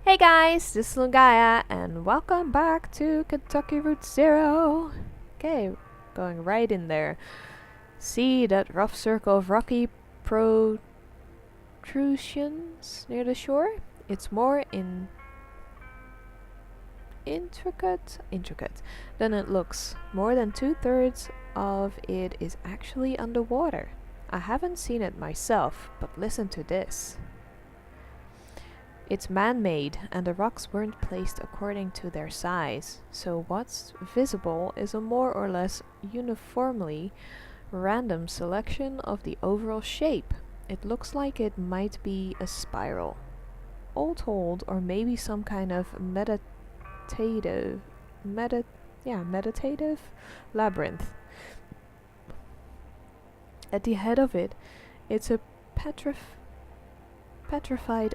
Hey guys, this is Lungaya and welcome back to Kentucky Route Zero. Okay, going right in there. See that rough circle of rocky protrusions near the shore? It's more intricate than it looks. More than 2/3 of it is actually underwater. I haven't seen it myself, but listen to this. It's man-made, and the rocks weren't placed according to their size, so what's visible is a more or less uniformly random selection of the overall shape. It looks like it might be a spiral, all told, or maybe some kind of meditative labyrinth. At the head of it, it's a petrified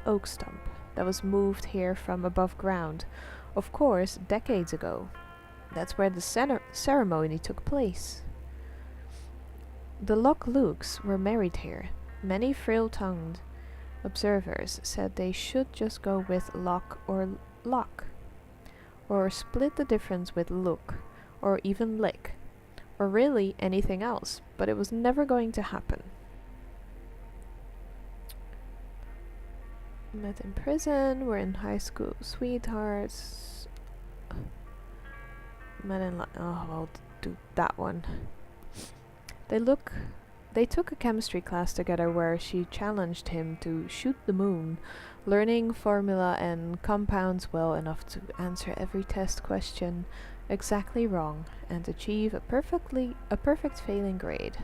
oak stump that was moved here from above ground, of course, decades ago. That's where the ceremony took place. The Loch Lukes were married here. Many frail-tongued observers said they should just go with Loch or Loch, or split the difference with Look, or even Lick, or really anything else, but it was never going to happen. Met in prison, were in high school sweethearts. Met in I'll do that one. They took a chemistry class together where she challenged him to shoot the moon, learning formula and compounds well enough to answer every test question exactly wrong and achieve a perfect failing grade.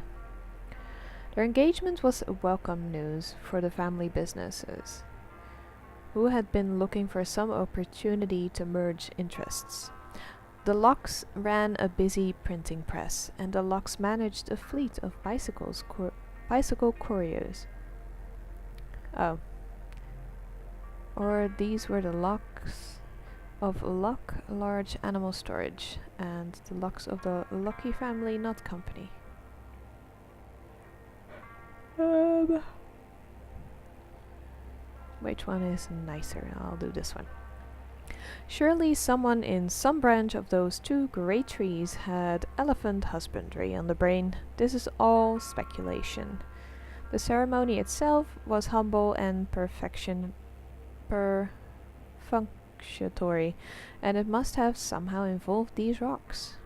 Their engagement was welcome news for the family businesses, who had been looking for some opportunity to merge interests. The Locks ran a busy printing press, and the Locks managed a fleet of bicycle couriers. Oh. Or these were the Locks of Lock Large Animal Storage, and the Locks of the Lucky Family Nut Company. Which one is nicer? I'll do this one. Surely someone in some branch of those two great trees had elephant husbandry on the brain. This is all speculation. The ceremony itself was humble and perfunctory, and it must have somehow involved these rocks.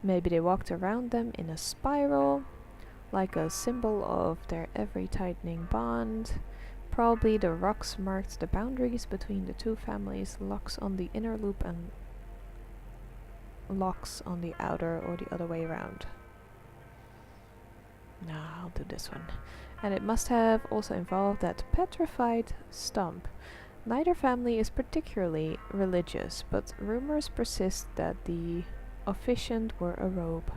Maybe they walked around them in a spiral, like a symbol of their ever-tightening bond. Probably the rocks marked the boundaries between the two families, Locks on the inner loop and Locks on the outer, or the other way around. No, I'll do this one. And it must have also involved that petrified stump. Neither family is particularly religious, but rumors persist that the officiant wore a robe.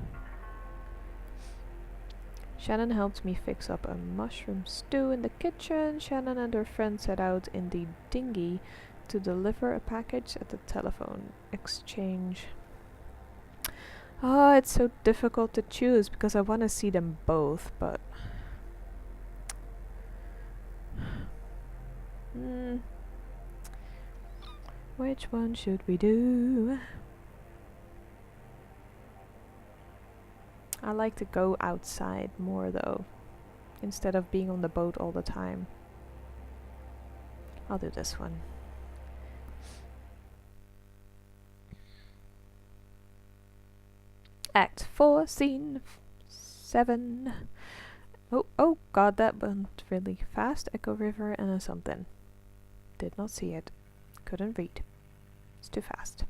Shannon helped me fix up a mushroom stew in the kitchen. Shannon and her friend set out in the dinghy to deliver a package at the telephone exchange. Oh, it's so difficult to choose because I want to see them both, but... Which one should we do? I like to go outside more though, instead of being on the boat all the time. I'll do this one. Act 4, Scene 7. Oh god, that went really fast. Echo River and a something. Did not see it. Couldn't read. It's too fast.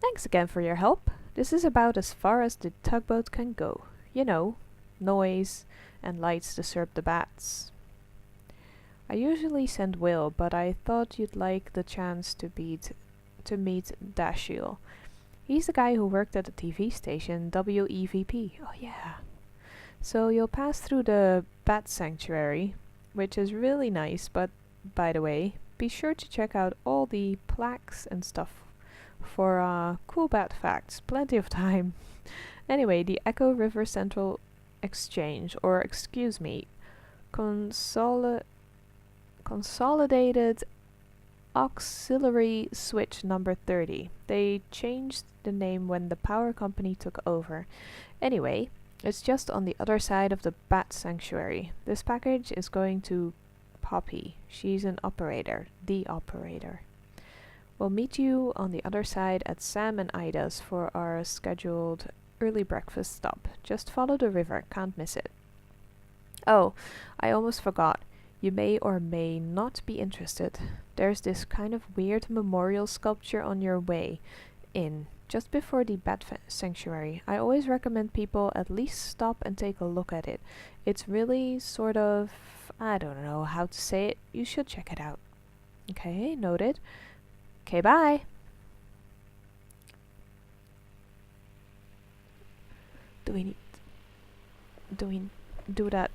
Thanks again for your help. This is about as far as the tugboat can go. You know, noise and lights disturb the bats. I usually send Will, but I thought you'd like the chance to meet Dashiell. He's the guy who worked at the TV station WEVP. Oh yeah. So you'll pass through the Bat Sanctuary, which is really nice, but by the way, be sure to check out all the plaques and stuff for cool bat facts. Plenty of time. Anyway, the Echo River Central Exchange, or excuse me, Consolidated Auxiliary switch number 30. They changed the name when the power company took over. Anyway, it's just on the other side of the Bat Sanctuary. This package is going to Poppy. She's an operator, the operator. We'll meet you on the other side at Sam and Ida's for our scheduled early breakfast stop. Just follow the river, can't miss it. Oh, I almost forgot. You may or may not be interested. There's this kind of weird memorial sculpture on your way in, just before the Bat Sanctuary. I always recommend people at least stop and take a look at it. It's really sort of, I don't know how to say it. You should check it out. Okay, noted. Okay, bye. Do we do that?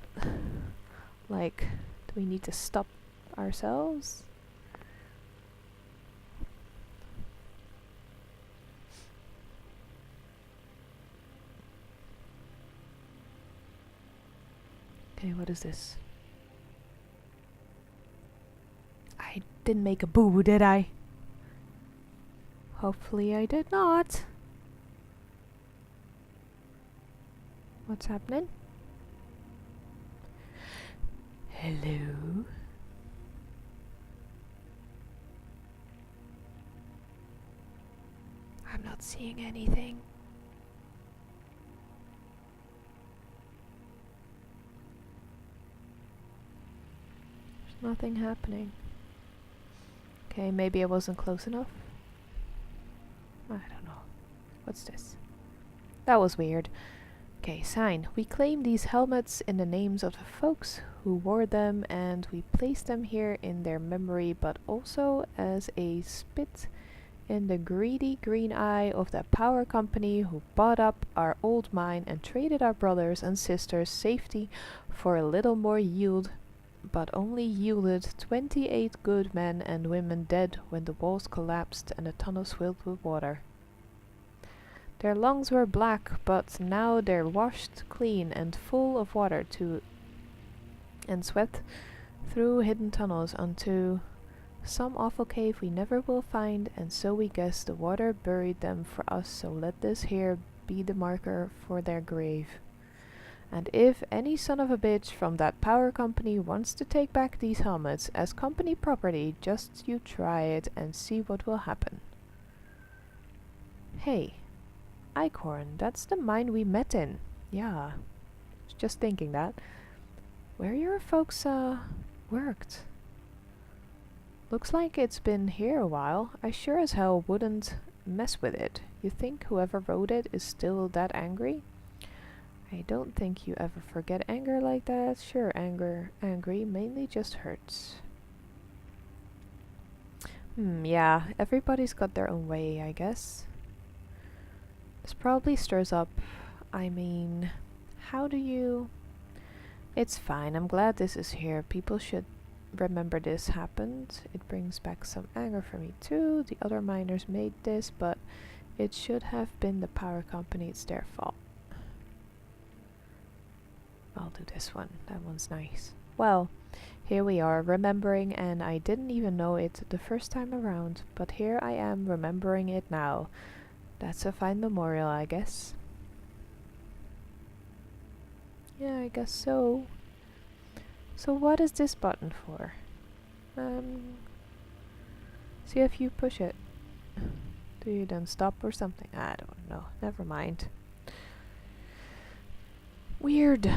Like, do we need to stop ourselves? Okay, what is this? I didn't make a boo, did I? Hopefully I did not. What's happening? Hello? I'm not seeing anything. There's nothing happening. Okay, maybe I wasn't close enough. I don't know. What's this? That was weird. Okay, sign. We claim these helmets in the names of the folks who wore them, and we place them here in their memory, but also as a spit in the greedy green eye of that power company who bought up our old mine and traded our brothers and sisters' safety for a little more yield, but only yielded 28 good men and women dead when the walls collapsed and the tunnels filled with water. Their lungs were black, but now they're washed clean and full of water and swept through hidden tunnels onto some awful cave we never will find, and so we guess the water buried them for us, so let this here be the marker for their grave. And if any son of a bitch from that power company wants to take back these helmets as company property, just you try it and see what will happen. Hey. Eichhorn, that's the mine we met in. Yeah, just thinking that. Where your folks, worked. Looks like it's been here a while. I sure as hell wouldn't mess with it. You think whoever wrote it is still that angry? I don't think you ever forget anger like that. Sure, angry mainly just hurts. Yeah, everybody's got their own way, I guess. This probably stirs up, I mean, how do you... It's fine, I'm glad this is here. People should remember this happened. It brings back some anger for me too. The other miners made this, but it should have been the power company. It's their fault. I'll do this one. That one's nice. Well, here we are, remembering, and I didn't even know it the first time around, but here I am remembering it now. That's a fine memorial, I guess. Yeah, I guess so. So what is this button for? See if you push it. Do you then stop or something? I don't know. Never mind. Weird.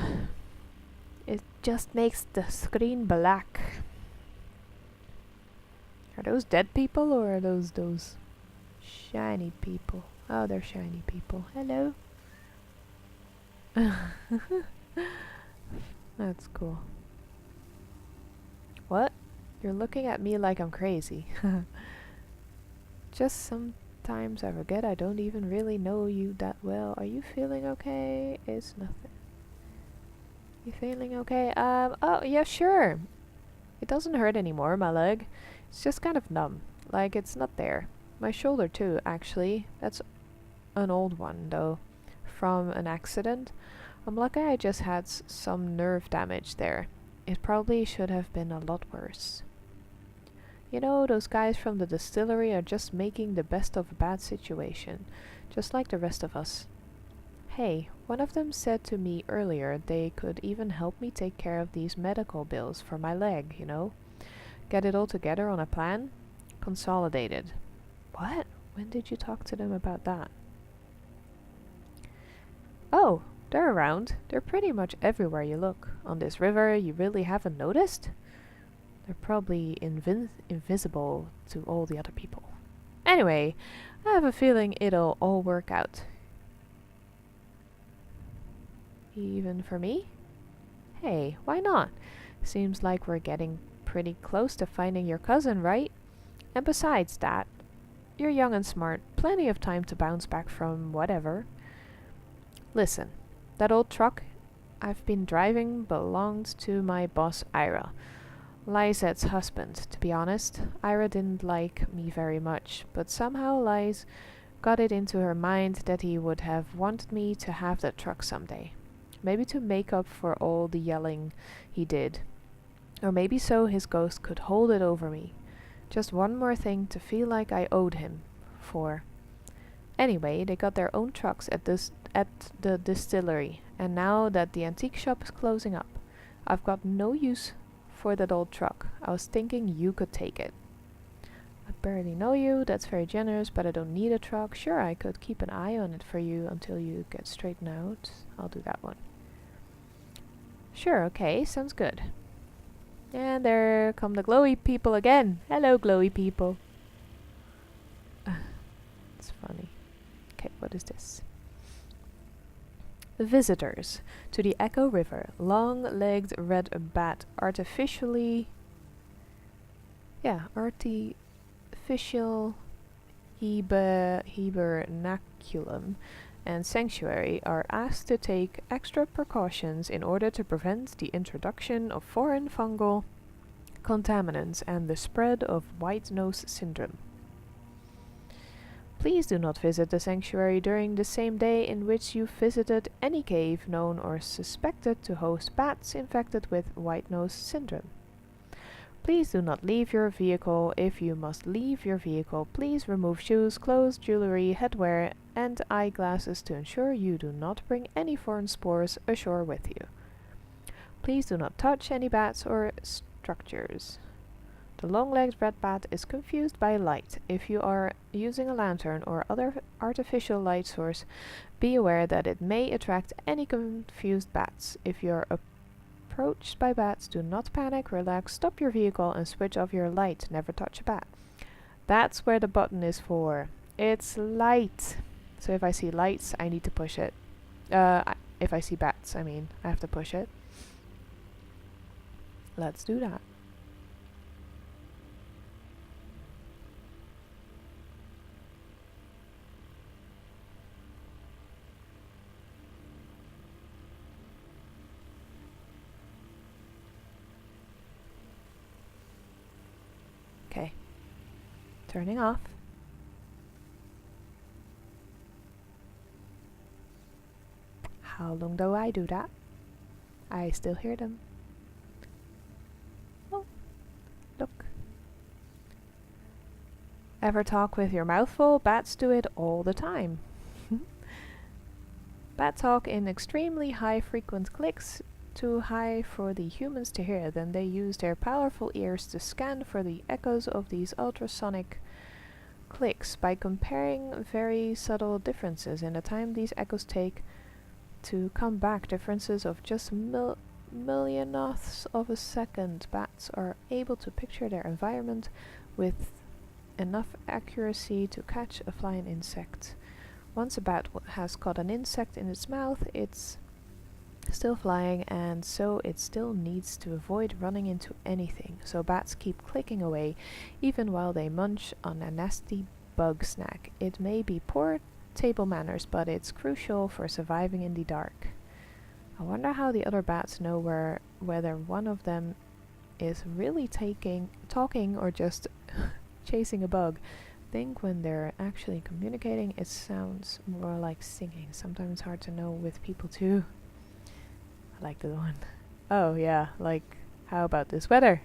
It just makes the screen black. Are those dead people or are those shiny people? Oh, they're shiny people. Hello. That's cool. What? You're looking at me like I'm crazy. Just sometimes I forget I don't even really know you that well. Are you feeling okay? It's nothing. You feeling okay? Oh, yeah, sure. It doesn't hurt anymore, my leg. It's just kind of numb. Like it's not there. My shoulder too, actually. That's an old one, though. From an accident. I'm lucky I just had some nerve damage there. It probably should have been a lot worse. You know, those guys from the distillery are just making the best of a bad situation, just like the rest of us. Hey, one of them said to me earlier they could even help me take care of these medical bills for my leg, you know? Get it all together on a plan? Consolidated. What? When did you talk to them about that? Oh, they're around. They're pretty much everywhere you look. On this river, you really haven't noticed? They're probably invisible to all the other people. Anyway, I have a feeling it'll all work out. Even for me? Hey, why not? Seems like we're getting pretty close to finding your cousin, right? And besides that, you're young and smart, plenty of time to bounce back from whatever. Listen, that old truck I've been driving belonged to my boss Ira, Lysette's husband. To be honest, Ira didn't like me very much, but somehow Lys got it into her mind that he would have wanted me to have that truck someday. Maybe to make up for all the yelling he did. Or maybe so his ghost could hold it over me. Just one more thing to feel like I owed him for. Anyway, they got their own trucks at the distillery, and now that the antique shop is closing up, I've got no use for that old truck. I was thinking you could take it. I barely know you, that's very generous, but I don't need a truck. Sure, I could keep an eye on it for you until you get straightened out. I'll do that one. Sure, okay, sounds good. And there come the glowy people again. Hello, glowy people. It's funny. Okay, what is this? Visitors to the Echo River. Long-legged red bat artificial hibernaculum and sanctuary are asked to take extra precautions in order to prevent the introduction of foreign fungal contaminants and the spread of white nose syndrome. Please do not visit the sanctuary during the same day in which you visited any cave known or suspected to host bats infected with white nose syndrome. Please do not leave your vehicle. If you must leave your vehicle, please remove shoes, clothes, jewelry, headwear, and eyeglasses to ensure you do not bring any foreign spores ashore with you. Please do not touch any bats or structures. The long-legged red bat is confused by light. If you are using a lantern or other artificial light source, be aware that it may attract any confused bats. If you are approached by bats, do not panic, relax, stop your vehicle and switch off your light. Never touch a bat. That's where the button is for. It's light. So if I see lights, I need to push it. If I see bats, I have to push it. Let's do that. Okay. Turning off. How long do I do that? I still hear them. Oh, look. Ever talk with your mouth full? Bats do it all the time. Bats talk in extremely high frequent clicks, too high for the humans to hear. Then they use their powerful ears to scan for the echoes of these ultrasonic clicks. By comparing very subtle differences in the time these echoes take to come back, differences of just millionths of a second, bats are able to picture their environment with enough accuracy to catch a flying insect. Once a bat has caught an insect in its mouth, it's still flying, and so it still needs to avoid running into anything. So bats keep clicking away even while they munch on a nasty bug snack. It may be poor table manners, but it's crucial for surviving in the dark. I wonder how the other bats know whether one of them is really talking or just chasing a bug. I think when they're actually communicating, it sounds more like singing. Sometimes it's hard to know with people too. I like the one. Oh yeah, like, how about this weather?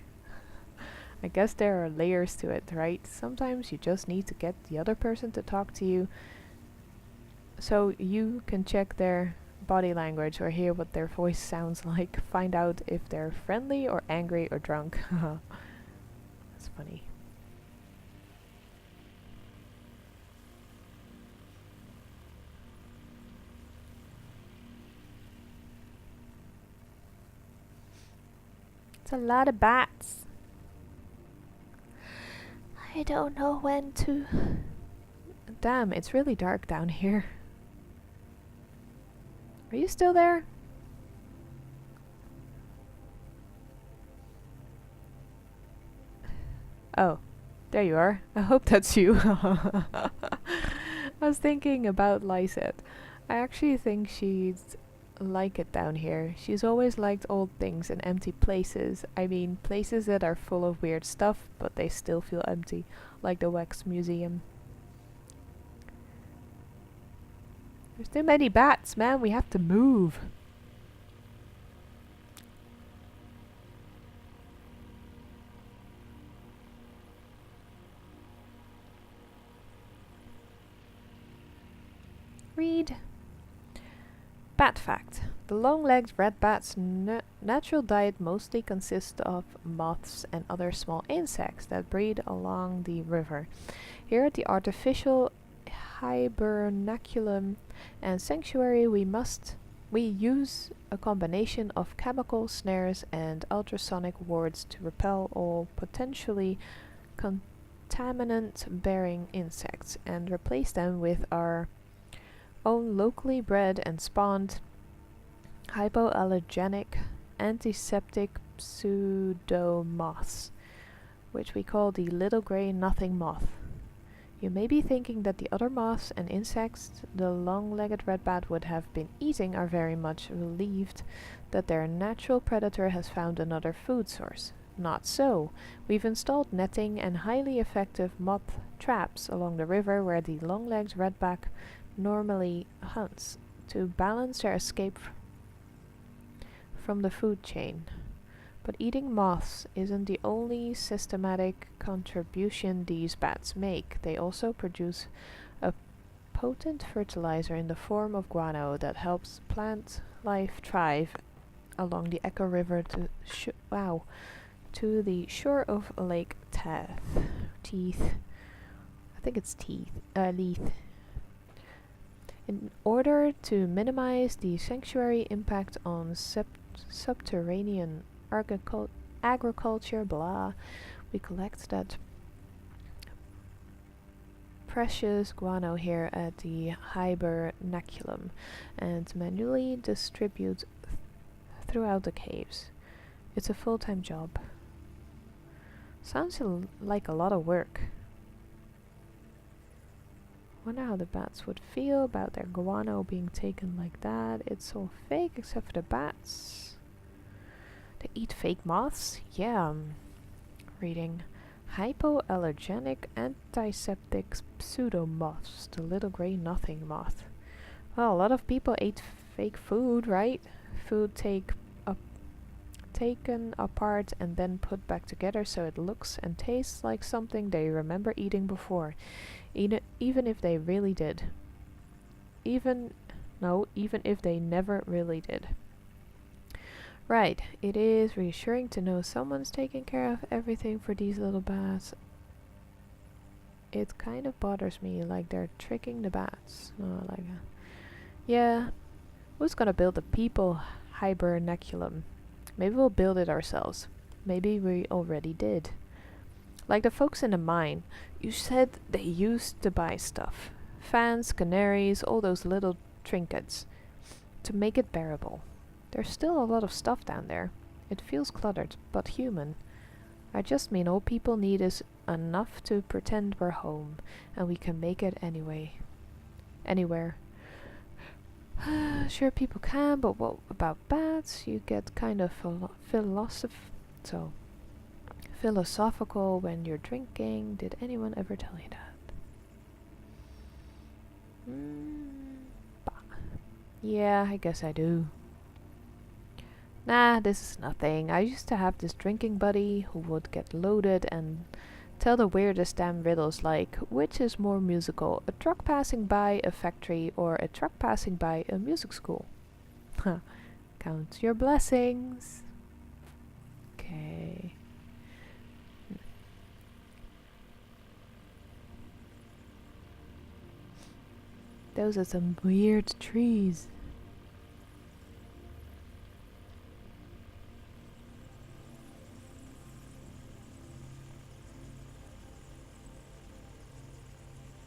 I guess there are layers to it, right? Sometimes you just need to get the other person to talk to you so you can check their body language or hear what their voice sounds like, find out if they're friendly or angry or drunk. That's funny. It's a lot of bats. I don't know when to. Damn, it's really dark down here. Are you still there? Oh, there you are. I hope that's you. I was thinking about Lysette. I actually think she'd like it down here. She's always liked old things and empty places. I mean, places that are full of weird stuff, but they still feel empty, like the Wax Museum. There's too many bats, man. We have to move. Read. Bat fact. The long-legged red bat's natural diet mostly consists of moths and other small insects that breed along the river. Here at the artificial hibernaculum and sanctuary we use a combination of chemical snares and ultrasonic wards to repel all potentially contaminant-bearing insects and replace them with our own locally bred and spawned hypoallergenic antiseptic pseudomoths, which we call the little grey nothing moth. You may be thinking that the other moths and insects the long-legged redbat would have been eating are very much relieved that their natural predator has found another food source. Not so. We've installed netting and highly effective moth traps along the river where the long-legged redback normally hunts to balance their escape from the food chain. But eating moths isn't the only systematic contribution these bats make. They also produce a potent fertilizer in the form of guano that helps plant life thrive along the Echo River to the shore of Lake Teeth. I think it's Leith. In order to minimize the sanctuary impact on subterranean agriculture, we collect that precious guano here at the hibernaculum and manually distribute throughout the caves. It's a full-time job. Sounds like a lot of work. Wonder how the bats would feel about their guano being taken like that. It's all fake except for the bats. They eat fake moths? Yeah, I'm reading. Hypoallergenic antiseptic pseudomoths, the little grey nothing moth. Well, a lot of people ate fake food, right? Food taken apart and then put back together so it looks and tastes like something they remember eating before. Even if they really did. Even if they never really did. Right, it is reassuring to know someone's taking care of everything for these little bats. It kind of bothers me, like they're tricking the bats. Yeah, who's gonna build the people hibernaculum? Maybe we'll build it ourselves. Maybe we already did. Like the folks in the mine, you said they used to buy stuff. Fans, canaries, all those little trinkets. To make it bearable. There's still a lot of stuff down there. It feels cluttered, but human. I just mean all people need is enough to pretend we're home, and we can make it anywhere. Sure, people can, but what about bats? You get kind of philosophical when you're drinking. Did anyone ever tell you that? Yeah, I guess I do. Nah, this is nothing. I used to have this drinking buddy who would get loaded and tell the weirdest damn riddles like, which is more musical, a truck passing by a factory or a truck passing by a music school? Huh. Count your blessings. Okay. Those are some weird trees.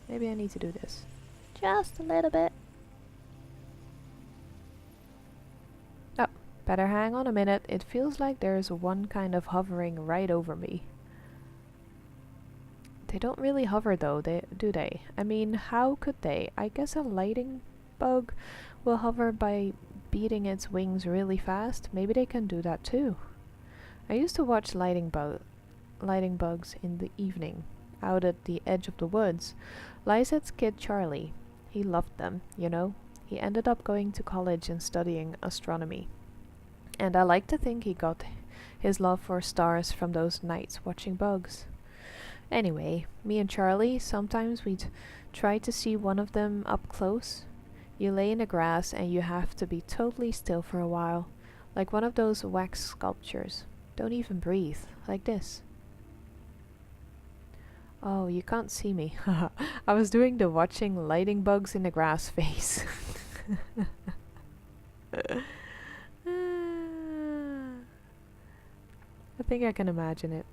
Maybe I need to do this. Just a little bit. Oh, better hang on a minute. It feels like there's one kind of hovering right over me. They don't really hover though, do they? I mean, how could they? I guess a lightning bug will hover by beating its wings really fast. Maybe they can do that too. I used to watch lightning bugs in the evening, out at the edge of the woods. Lysette's kid Charlie. He loved them, you know. He ended up going to college and studying astronomy. And I like to think he got his love for stars from those nights watching bugs. Anyway, me and Charlie, sometimes we'd try to see one of them up close. You lay in the grass and you have to be totally still for a while, like one of those wax sculptures. Don't even breathe, like this. Oh, you can't see me. I was doing the watching lightning bugs in the grass face. I think I can imagine it.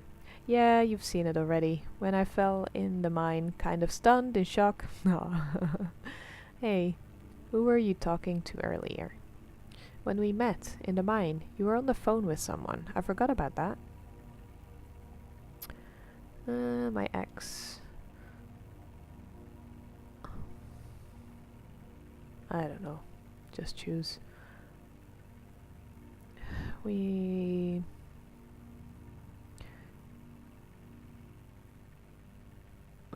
Yeah, you've seen it already. When I fell in the mine, kind of stunned, in shock. Hey, who were you talking to earlier? When we met, in the mine, you were on the phone with someone. I forgot about that. My ex. I don't know. Just choose. We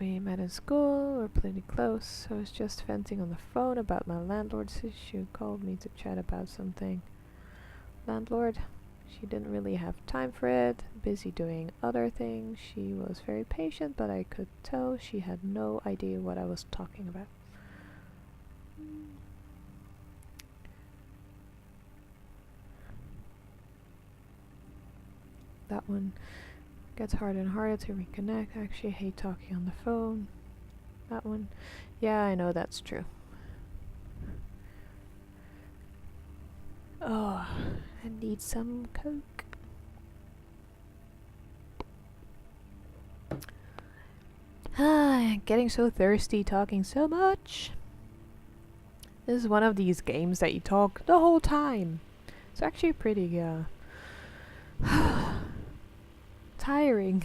met in school, we're pretty close. I was just venting on the phone about my landlord's issue. Called me to chat about something. Landlord? She didn't really have time for it, busy doing other things. She was very patient, but I could tell she had no idea what I was talking about. That one gets harder and harder to reconnect. I actually hate talking on the phone. That one. Yeah, I know that's true. Oh, I need some Coke. Getting so thirsty talking so much. This is one of these games that you talk the whole time. It's actually pretty, tiring.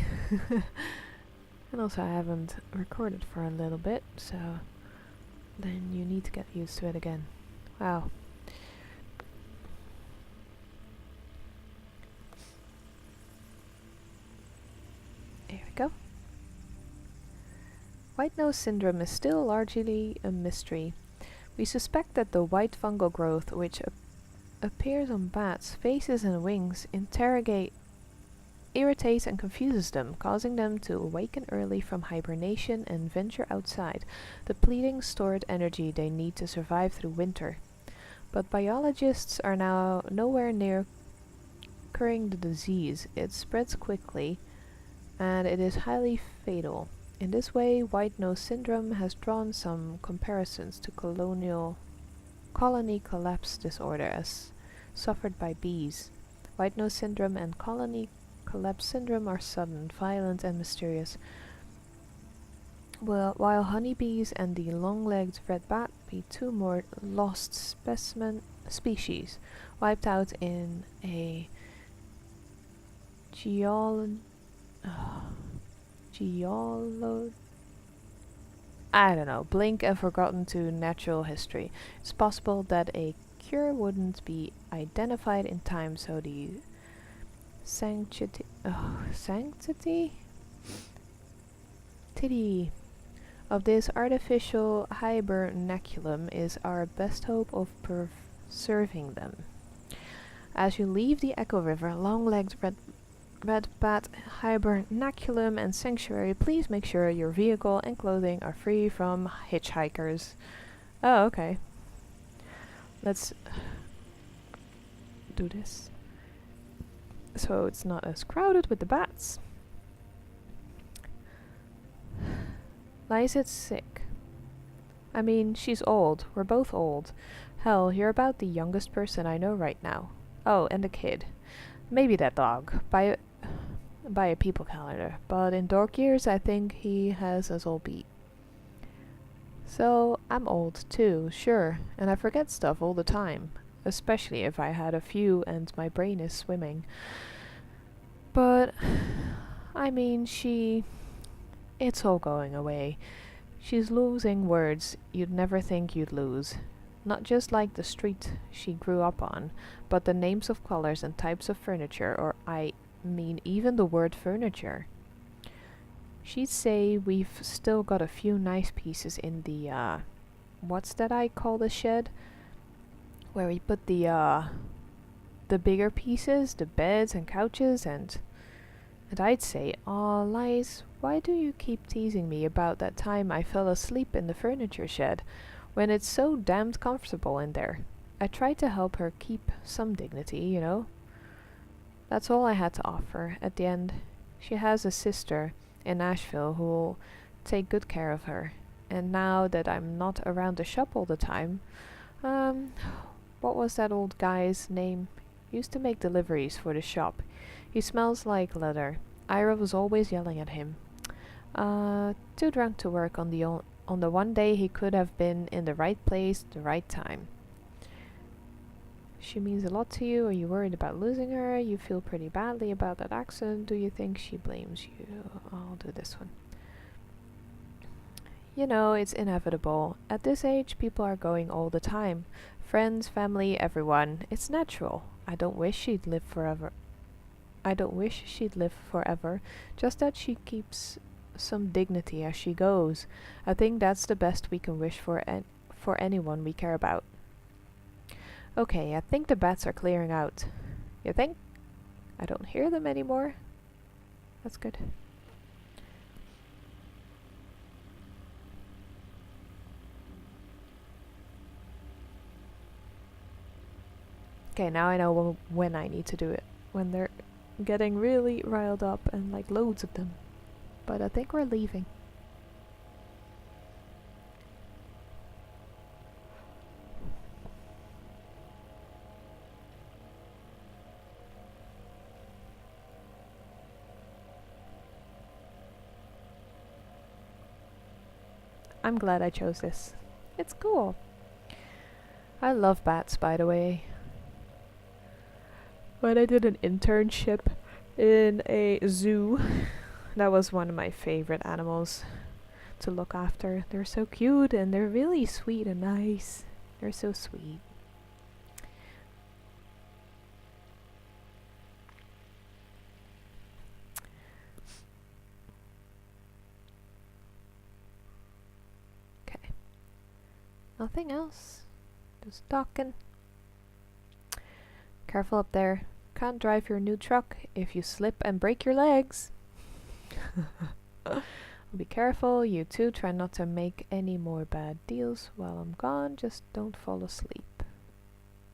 And also I haven't recorded for a little bit, so then you need to get used to it again. Wow. There we go. White nose syndrome is still largely a mystery. We suspect that the white fungal growth, which appears on bats' faces and wings, irritates and confuses them, causing them to awaken early from hibernation and venture outside, depleting stored energy they need to survive through winter. But biologists are now nowhere near curing the disease. It spreads quickly, and it is highly fatal. In this way, white nose syndrome has drawn some comparisons to colony collapse disorder as suffered by bees. White nose syndrome and colony collapse syndrome are sudden, violent, and mysterious, while honeybees and the long-legged red bat be two more lost species, wiped out in a blink and forgotten to natural history. It's possible that a cure wouldn't be identified in time, so the sanctity of this artificial hibernaculum is our best hope of preserving them. As you leave the Echo River, long-legged red bat, hibernaculum, and sanctuary, please make sure your vehicle and clothing are free from hitchhikers. Oh, okay. Let's do this. So it's not as crowded with the bats. Lysit's sick. I mean, she's old. We're both old. Hell, you're about the youngest person I know right now. Oh, and a kid. Maybe that dog. By a people calendar. But in dork years, I think he has us all beat. So, I'm old too, sure. And I forget stuff all the time. Especially if I had a few and my brain is swimming. But, I mean, it's all going away. She's losing words you'd never think you'd lose. Not just like the street she grew up on, but the names of colors and types of furniture, or I mean even the word furniture. She'd say we've still got a few nice pieces in the, what's that I call the shed? Where we put the bigger pieces, the beds and couches, and I'd say, "Aw, Lies, why do you keep teasing me about that time I fell asleep in the furniture shed, when it's so damned comfortable in there?" I tried to help her keep some dignity, you know. That's all I had to offer. At the end, she has a sister in Nashville who'll take good care of her. And now that I'm not around the shop all the time, what was that old guy's name? Used to make deliveries for the shop. He smells like leather. Ira was always yelling at him. Too drunk to work on the one day he could have been in the right place, the right time. She means a lot to you. Are you worried about losing her? You feel pretty badly about that accident. Do you think she blames you? I'll do this one. You know, it's inevitable. At this age, people are going all the time. Friends, family, everyone. It's natural. I don't wish she'd live forever. Just that she keeps some dignity as she goes. I think that's the best we can wish for anyone we care about. Okay, I think the bats are clearing out. You think? I don't hear them anymore. That's good. Okay, now I know when I need to do it. When they're getting really riled up and like loads of them. But I think we're leaving. I'm glad I chose this. It's cool. I love bats, by the way. When I did an internship in a zoo, that was one of my favorite animals to look after. They're so cute and they're really sweet and nice. They're so sweet. Okay. Nothing else. Just talking. Careful up there. Can't drive your new truck if you slip and break your legs. Be careful, you too. Try not to make any more bad deals while I'm gone. Just don't fall asleep.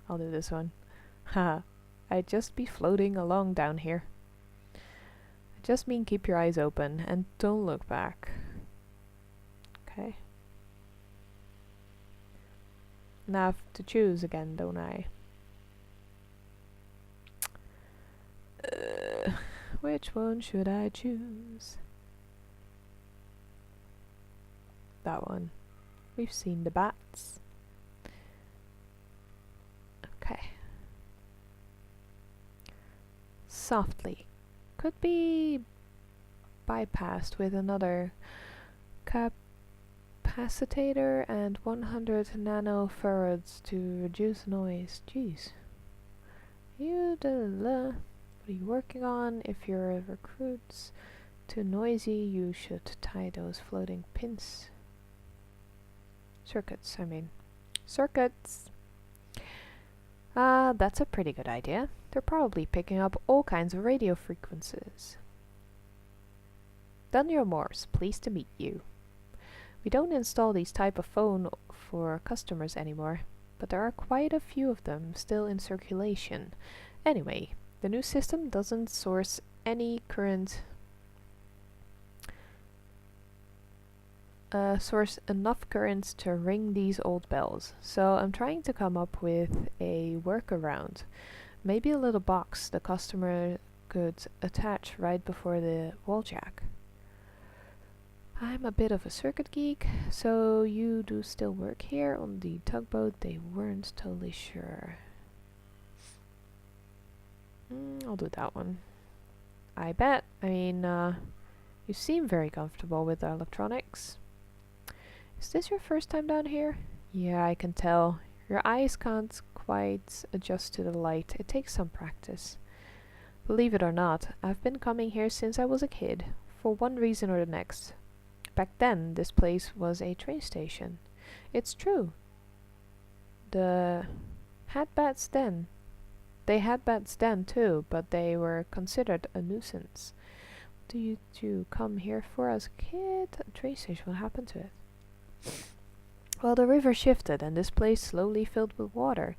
I'll do this one. Haha. I'd just be floating along down here. I just mean keep your eyes open and don't look back. Okay. Now I have to choose again, don't I? Which one should I choose? That one. We've seen the bats. Okay. Softly. Could be bypassed with another capacitator and 100 nanofarads to reduce noise. Jeez. What are you working on? If your recruit's too noisy, you should tie those floating pins. Circuits. Circuits! That's a pretty good idea. They're probably picking up all kinds of radio frequencies. Daniel Morse, pleased to meet you. We don't install these type of phone for customers anymore, but there are quite a few of them still in circulation. Anyway, the new system doesn't source any current source enough current to ring these old bells, so I'm trying to come up with a workaround. Maybe a little box the customer could attach right before the wall jack. I'm a bit of a circuit geek, so you do still work here on the tugboat? They weren't totally sure. I'll do that one. I bet. I mean, you seem very comfortable with the electronics. Is this your first time down here? Yeah, I can tell. Your eyes can't quite adjust to the light. It takes some practice. Believe it or not, I've been coming here since I was a kid, for one reason or the next. Back then, this place was a train station. It's true. They had bats then too, but they were considered a nuisance. What did you come here for as a kid? A train station, what happened to it? Well, the river shifted and this place slowly filled with water,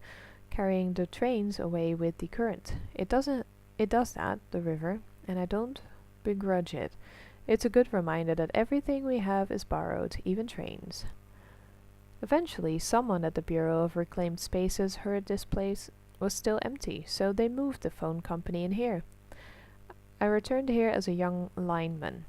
carrying the trains away with the current. It does that, the river, and I don't begrudge it. It's a good reminder that everything we have is borrowed, even trains. Eventually, someone at the Bureau of Reclaimed Spaces heard this place was still empty, so they moved the phone company in here. I returned here as a young lineman,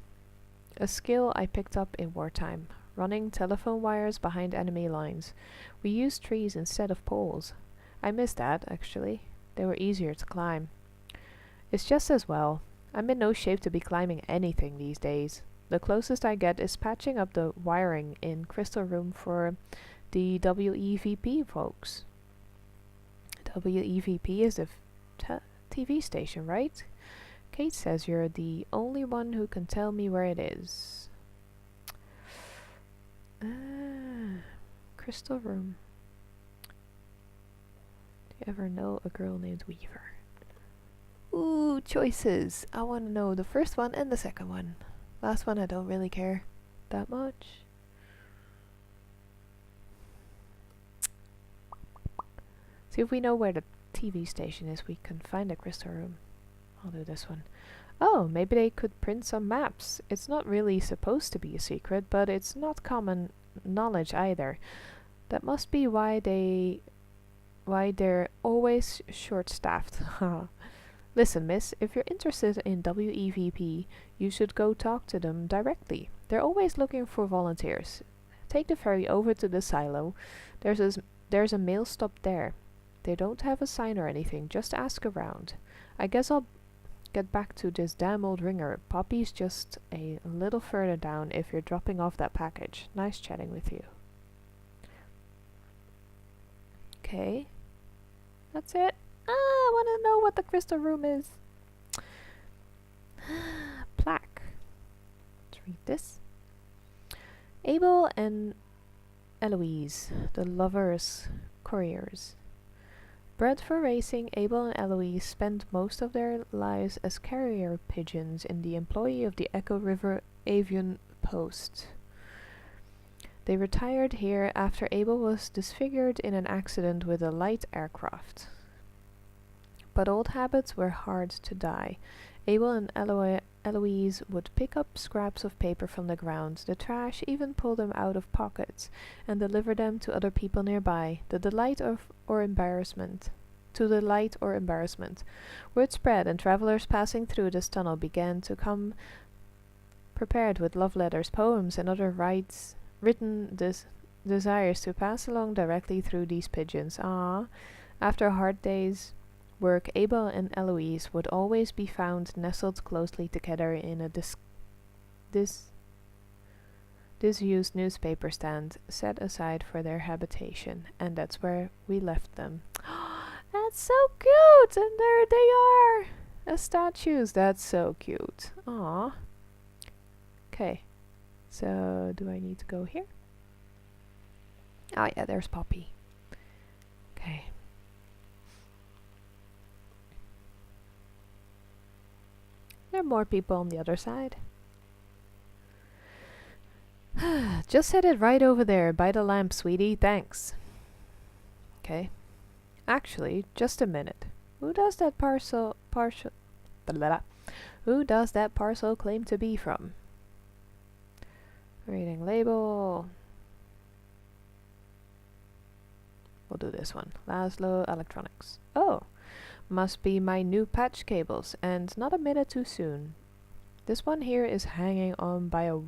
a skill I picked up in wartime, running telephone wires behind enemy lines. We used trees instead of poles. I miss that, actually. They were easier to climb. It's just as well. I'm in no shape to be climbing anything these days. The closest I get is patching up the wiring in Crystal Room for the WEVP folks. WEVP is a TV station, right? Kate says you're the only one who can tell me where it is. Crystal Room. Do you ever know a girl named Weaver? Ooh, choices. I want to know the first one and the second one. Last one I don't really care that much. See if we know where the TV station is, we can find the Crystal Room. I'll do this one. Oh, maybe they could print some maps. It's not really supposed to be a secret, but it's not common knowledge either. That must be why they're always short-staffed. Listen, miss, if you're interested in WEVP, you should go talk to them directly. They're always looking for volunteers. Take the ferry over to the silo. There's a mail stop there. They don't have a sign or anything, just ask around. I guess I'll get back to this damn old ringer. Poppy's just a little further down if you're dropping off that package. Nice chatting with you. Okay. That's it. I want to know what the Crystal Room is. Plaque. Let's read this. Abel and Eloise, the lovers, couriers. Bred for racing, Abel and Eloise spent most of their lives as carrier pigeons in the employ of the Echo River Avion Post. They retired here after Abel was disfigured in an accident with a light aircraft. But old habits were hard to die. Abel and Eloise would pick up scraps of paper from the ground, the trash, even pull them out of pockets, and deliver them to other people nearby, to the delight or embarrassment. Word spread, and travelers passing through this tunnel began to come prepared with love letters, poems, and other written desires to pass along directly through these pigeons. After a hard day's work, Abel and Eloise would always be found nestled closely together in a disused newspaper stand set aside for their habitation, and that's where we left them. That's so cute! And there they are! As statues. That's so cute. Aww. Okay. So, do I need to go here? Oh yeah, there's Poppy. Okay. are more people on the other side. Just headed right over there by the lamp, sweetie. Thanks. Okay. Actually, just a minute. Who does that parcel Who does that parcel claim to be from? Reading label. We'll do this one. Laszlo Electronics. Oh, must be my new patch cables, and not a minute too soon. This one here is hanging on by a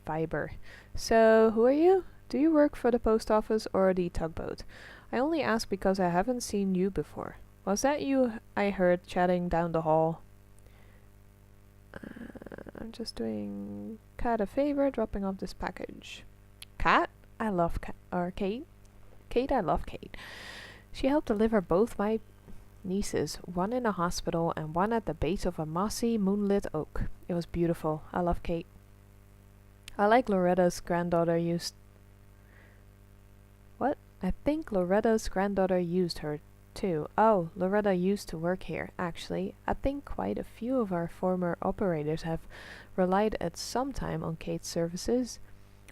fiber. So, who are you? Do you work for the post office or the tugboat? I only ask because I haven't seen you before. Was that you I heard chatting down the hall? I'm just doing Kat a favor, dropping off this package. Kat? I love Kat. Or Kate? Kate, I love Kate. She helped deliver both my nieces, one in a hospital and one at the base of a mossy, moonlit oak. It was beautiful. I love Kate. I like Loretta's granddaughter used... What? I think Loretta's granddaughter used her too. Oh, Loretta used to work here, actually. I think quite a few of our former operators have relied at some time on Kate's services.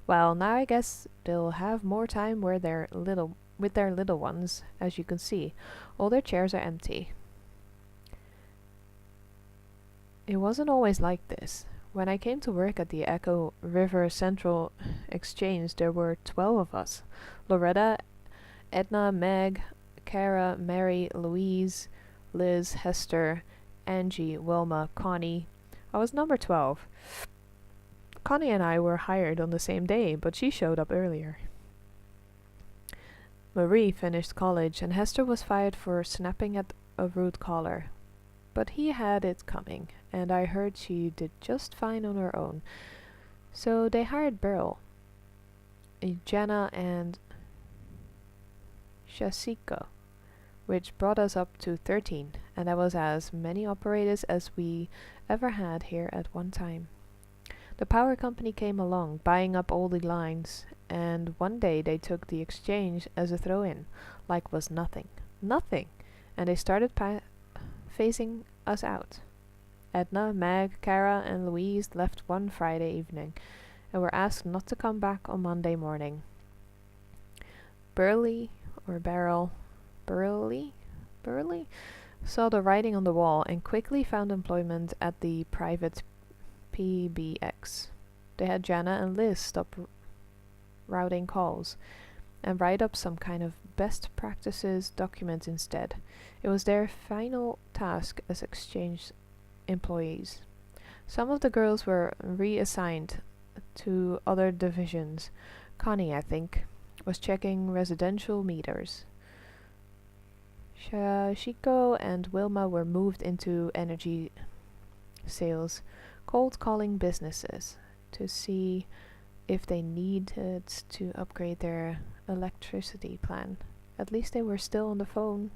Well, now I guess they'll have more time with their little ones. As you can see, all their chairs are empty. It wasn't always like this. When I came to work at the Echo River Central Exchange, there were 12 of us. Loretta, Edna, Meg, Kara, Mary, Louise, Liz, Hester, Angie, Wilma, Connie. I was number 12. Connie and I were hired on the same day, but she showed up earlier. Marie finished college, and Hester was fired for snapping at a rude caller. But he had it coming, and I heard she did just fine on her own. So they hired Beryl, Jenna, and Shasiko, which brought us up to 13, and that was as many operators as we ever had here at one time. The power company came along, buying up all the lines, and one day they took the exchange as a throw-in, like was nothing. Nothing! And they started phasing us out. Edna, Meg, Kara, and Louise left one Friday evening, and were asked not to come back on Monday morning. Burley saw the writing on the wall and quickly found employment at the private PBX. They had Jana and Liz stop routing calls and write up some kind of best practices document instead. It was their final task as exchange employees. Some of the girls were reassigned to other divisions. Connie, I think, was checking residential meters. Shiko and Wilma were moved into energy sales, cold calling businesses to see if they needed to upgrade their electricity plan. At least they were still on the phone.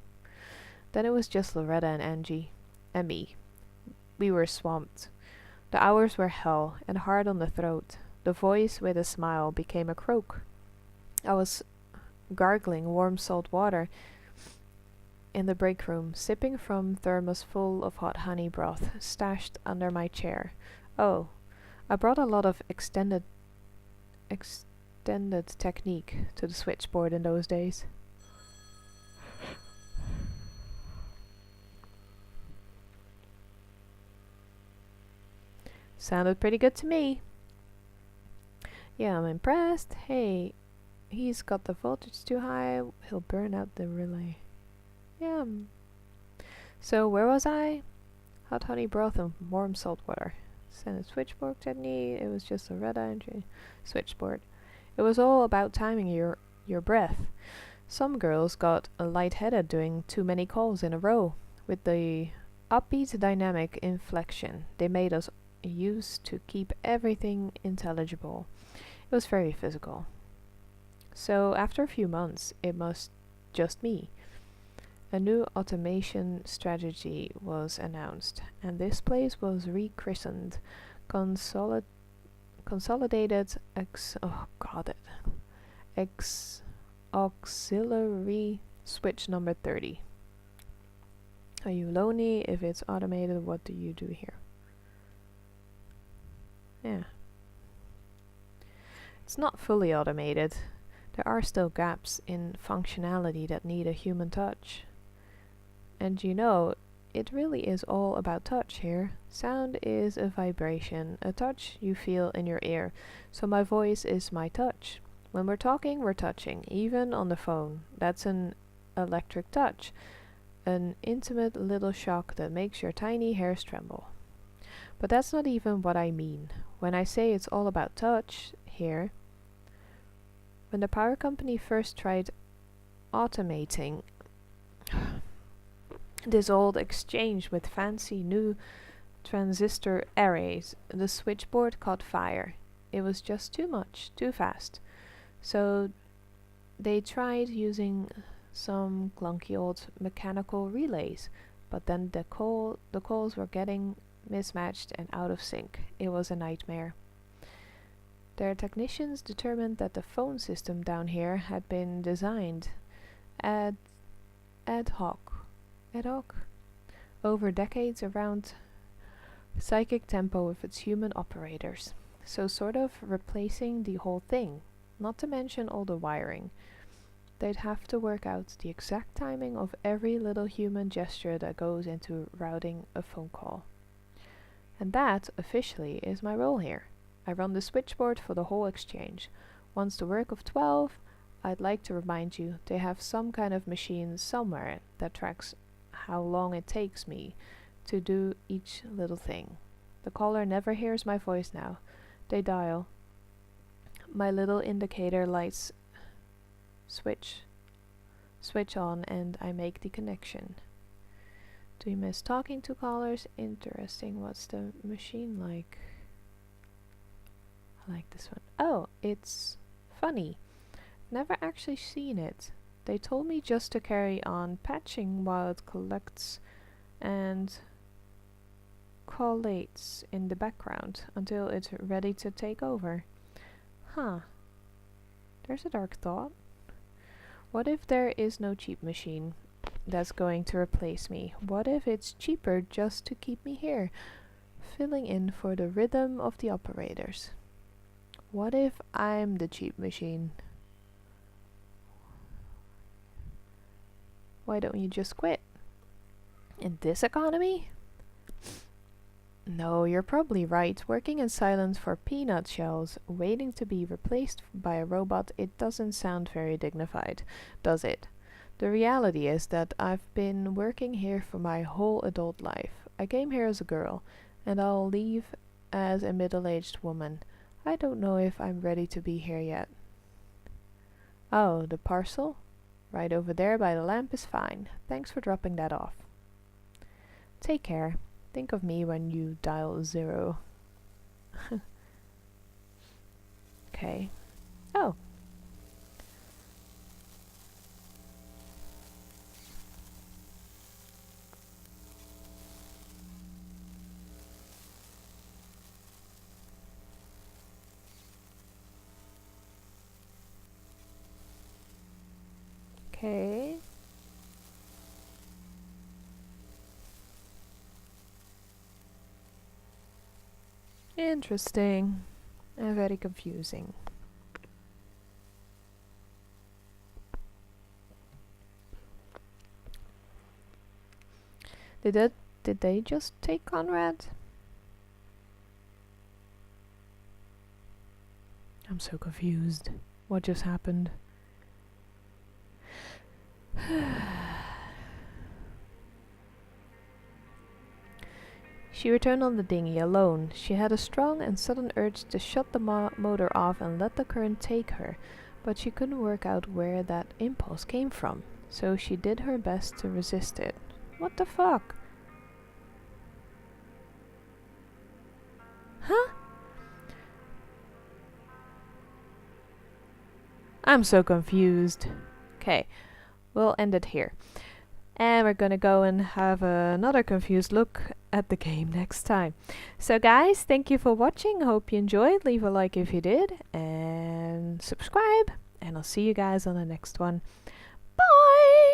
Then it was just Loretta and Angie and me. We were swamped. The hours were hell and hard on the throat. The voice with a smile became a croak. I was gargling warm salt water in the break room, sipping from thermos full of hot honey broth stashed under my chair. Oh, I brought a lot of extended technique to the switchboard in those days. Sounded pretty good to me. Yeah, I'm impressed. Hey, he's got the voltage too high. He'll burn out the relay. Yeah. So where was I? Hot honey broth and warm salt water. Standard switchboard technique. It was just a red energy switchboard. It was all about timing your breath. Some girls got lightheaded doing too many calls in a row. With the upbeat dynamic inflection they made us use to keep everything intelligible. It was very physical. So after a few months, it was just me. A new automation strategy was announced, and this place was rechristened Consolidated Auxiliary Switch number 30. Are you lonely? If it's automated, what do you do here? Yeah. It's not fully automated. There are still gaps in functionality that need a human touch. And you know, it really is all about touch here. Sound is a vibration, a touch you feel in your ear. So my voice is my touch. When we're talking, we're touching, even on the phone. That's an electric touch, an intimate little shock that makes your tiny hairs tremble. But that's not even what I mean. When I say it's all about touch here, when the power company first tried automating this old exchange with fancy new transistor arrays, the switchboard caught fire. It was just too much, too fast. So they tried using some clunky old mechanical relays, but then the calls were getting mismatched and out of sync. It was a nightmare. Their technicians determined that the phone system down here had been designed ad hoc over decades around psychic tempo with its human operators, so sort of replacing the whole thing, not to mention all the wiring. They'd have to work out the exact timing of every little human gesture that goes into routing a phone call. And that, officially, is my role here. I run the switchboard for the whole exchange. Once the work of 12, I'd like to remind you, they have some kind of machine somewhere that tracks how long it takes me to do each little thing. The caller never hears my voice now. They dial. My little indicator lights switch on and I make the connection. Do you miss talking to callers? Interesting. What's the machine like? I like this one. Oh, it's funny. Never actually seen it. They told me just to carry on patching while it collects and collates in the background until it's ready to take over. Huh. There's a dark thought. What if there is no cheap machine that's going to replace me? What if it's cheaper just to keep me here, filling in for the rhythm of the operators? What if I'm the cheap machine? Why don't you just quit? In this economy? No, you're probably right. Working in silence for peanut shells, waiting to be replaced by a robot, it doesn't sound very dignified, does it? The reality is that I've been working here for my whole adult life. I came here as a girl, and I'll leave as a middle-aged woman. I don't know if I'm ready to be here yet. Oh, the parcel? Right over there by the lamp is fine. Thanks for dropping that off. Take care. Think of me when you dial 0. Okay. Oh. Okay. Interesting. And very confusing. Did they just take Conrad? I'm so confused. What just happened? She returned on the dinghy alone. She had a strong and sudden urge to shut the motor off and let the current take her, but she couldn't work out where that impulse came from, so she did her best to resist it. What the fuck? Huh? I'm so confused. Okay, we'll end it here. And we're gonna go and have another confused look at the game next time. So guys, thank you for watching. Hope you enjoyed. Leave a like if you did. And subscribe. And I'll see you guys on the next one. Bye!